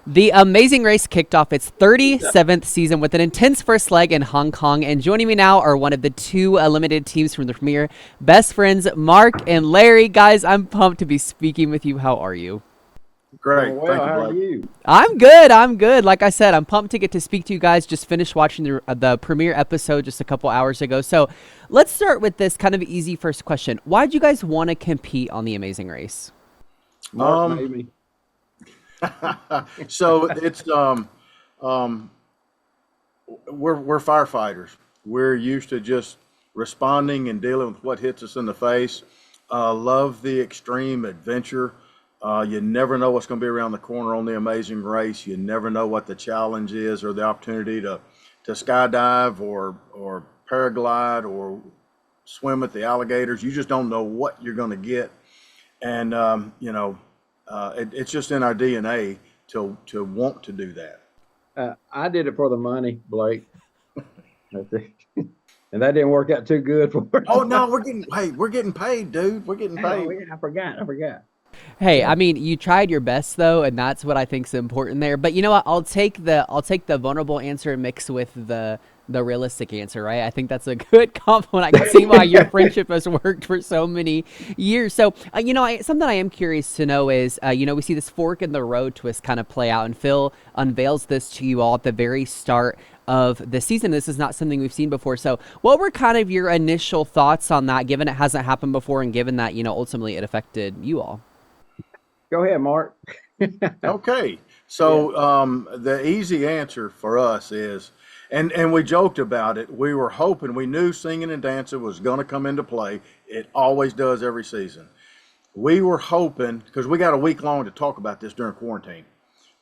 The Amazing Race kicked off its 37th season with an intense first leg in Hong Kong, and joining me now are one of the two eliminated teams from the premiere, best friends Mark and Larry. Guys, I'm pumped to be speaking with you. How are you? Great. Well, Thank you, how are Blake. you? I'm good. I'm good. Like I said, I'm pumped to get to speak to you guys. Just finished watching the premiere episode just a couple hours ago. So let's start with this kind of easy first question. Why did you guys want to compete on the Amazing Race? Mark Um, made me. so it's um, we're firefighters. We're used to just responding and dealing with what hits us in the face. Love the extreme adventure. You never know what's going to be around the corner on the Amazing Race. You never know what the challenge is or the opportunity to skydive or paraglide or swim with the alligators. You just don't know what you're going to get, and it's just in our DNA to want to do that. I did it for the money, Blake. That's it. And that didn't work out too good for us. Oh no, we're getting paid, dude. We're getting Oh, paid. yeah, I forgot. Hey, Yeah. I mean, you tried your best though, and that's what I think is important there. But you know what? I'll take the vulnerable answer and mix with the realistic answer, right? I think that's a good compliment. I can see why your friendship has worked for so many years. So, something I am curious to know is, we see this fork in the road twist kind of play out, and Phil unveils this to you all at the very start of the season. This is not something we've seen before. So, what were kind of your initial thoughts on that, given it hasn't happened before, and given that ultimately it affected you all? Go ahead, Mark. Okay, so the easy answer for us is, and we joked about it. We were hoping, we knew singing and dancing was going to come into play. It always does every season. We were hoping, because we got a week long to talk about this during quarantine,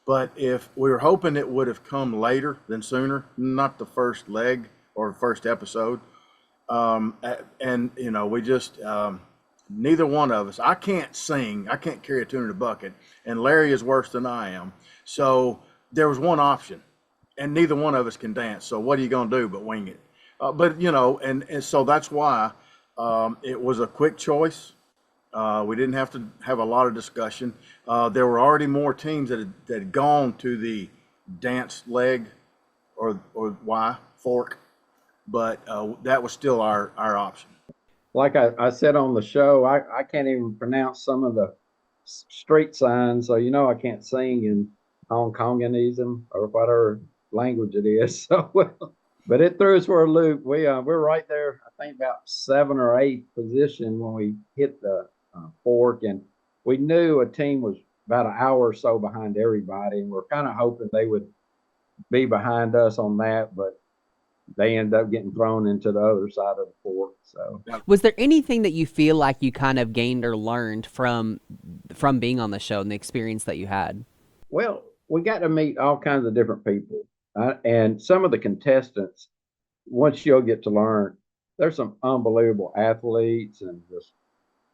but if we were hoping it would have come later than sooner, not the first leg or first episode. We just neither one of us. I can't sing. I can't carry a tune in a bucket, and Larry is worse than I am. So there was one option, and neither one of us can dance. So what are you going to do but wing it? And so that's why it was a quick choice. We didn't have to have a lot of discussion. There were already more teams that had gone to the dance leg or fork, but that was still our option. Like I said on the show, I can't even pronounce some of the street signs, so I can't sing in Hong Konganism or whatever language it is. So, but it threw us for a loop. We're right there, I think about 7th or 8th position when we hit the fork, and we knew a team was about an hour or so behind everybody, and we're kind of hoping they would be behind us on that, but they end up getting thrown into the other side of the fork. So Was there anything that you feel like you kind of gained or learned from being on the show and the experience that you had? well, we got to meet all kinds of different people, and some of the contestants. Once you'll get to learn, there's some unbelievable athletes, and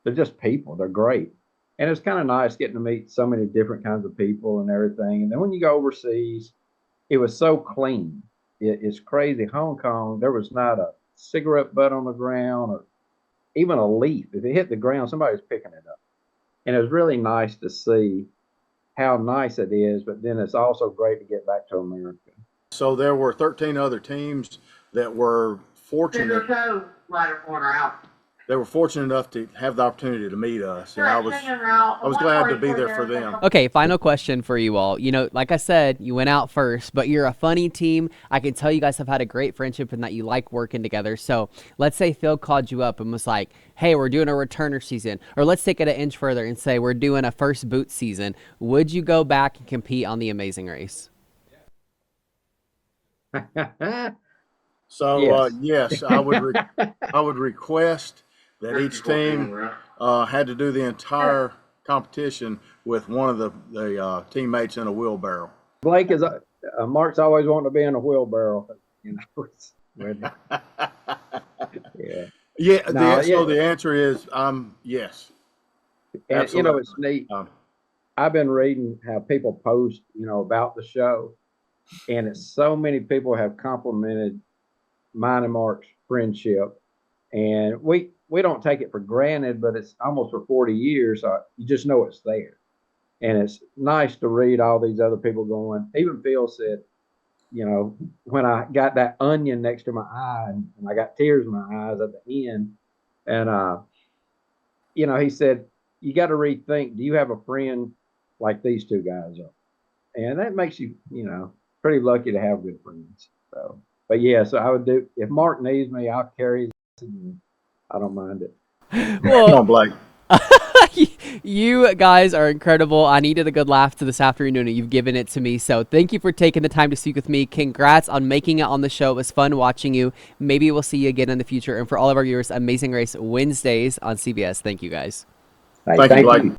they're just people. They're great, and it's kind of nice getting to meet so many different kinds of people and everything. And then when you go overseas, it was so clean. It's crazy. Hong Kong, there was not a cigarette butt on the ground or even a leaf. If it hit the ground, somebody was picking it up. And it was really nice to see how nice it is, but then it's also great to get back to America. So there were 13 other teams that were fortunate. Ladder corner out. They were fortunate enough to have the opportunity to meet us, and I was glad to be there for them. Okay, final question for you all. Like I said, you went out first, but you're a funny team. I can tell you guys have had a great friendship and that you like working together. So let's say Phil called you up and was like, hey, we're doing a returner season. Or let's take it an inch further and say we're doing a first boot season. Would you go back and compete on the Amazing Race? So Yes. yes, I would request that each team had to do the entire competition with one of the teammates in a wheelbarrow. Blake is Mark's always wanting to be in a wheelbarrow. Yeah. Yeah. No, So yeah. the answer is yes. And Absolutely. it's neat. Um, I've been reading how people post, about the show, and it's so many people have complimented mine and Mark's friendship, and we don't take it for granted, but it's almost for 40 years. You just know it's there. And it's nice to read all these other people going. Even Phil said, you know, when I got that onion next to my eye and I got tears in my eyes at the end, and you know, he said, you got to rethink. Do you have a friend like these two guys are? And that makes you, you know, pretty lucky to have good friends. So, but yeah, so I would do if Mark needs me, I'll carry this, and I don't mind it. Come Well, on, Blake. you guys are incredible. I needed a good laugh to this afternoon, and you've given it to me. So thank you for taking the time to speak with me. Congrats on making it on the show. It was fun watching you. Maybe we'll see you again in the future. And for all of our viewers, Amazing Race Wednesdays on CBS. Thank you, guys. Hey, Thank you, Blake.